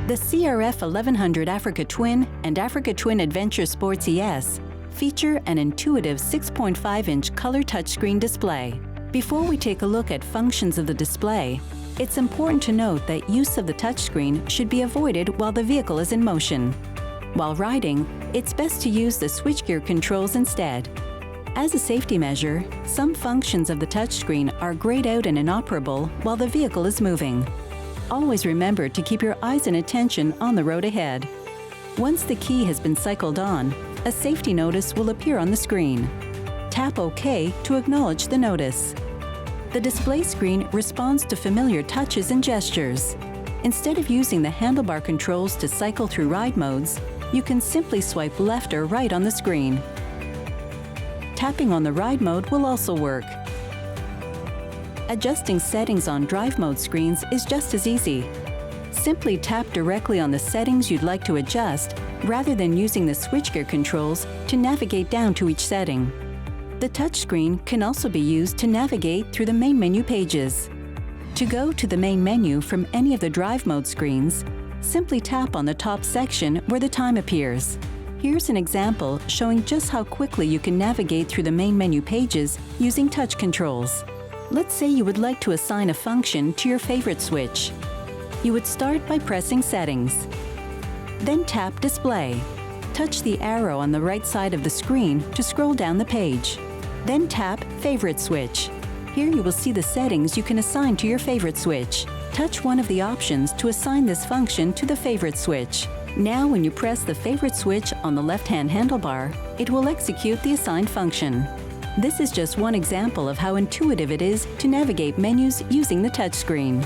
The CRF 1100 Africa Twin and Africa Twin Adventure Sports ES feature an intuitive 6.5-inch color touchscreen display. Before we take a look at functions of the display, it's important to note that use of the touchscreen should be avoided while the vehicle is in motion. While riding, it's best to use the switchgear controls instead. As a safety measure, some functions of the touchscreen are grayed out and inoperable while the vehicle is moving. Always remember to keep your eyes and attention on the road ahead. Once the key has been cycled on, a safety notice will appear on the screen. Tap OK to acknowledge the notice. The display screen responds to familiar touches and gestures. Instead of using the handlebar controls to cycle through ride modes, you can simply swipe left or right on the screen. Tapping on the ride mode will also work. Adjusting settings on drive mode screens is just as easy. Simply tap directly on the settings you'd like to adjust rather than using the switchgear controls to navigate down to each setting. The touchscreen can also be used to navigate through the main menu pages. To go to the main menu from any of the drive mode screens, simply tap on the top section where the time appears. Here's an example showing just how quickly you can navigate through the main menu pages using touch controls. Let's say you would like to assign a function to your favorite switch. You would start by pressing Settings. Then tap Display. Touch the arrow on the right side of the screen to scroll down the page. Then tap Favorite Switch. Here you will see the settings you can assign to your favorite switch. Touch one of the options to assign this function to the favorite switch. Now when you press the favorite switch on the left-hand handlebar, it will execute the assigned function. This is just one example of how intuitive it is to navigate menus using the touchscreen.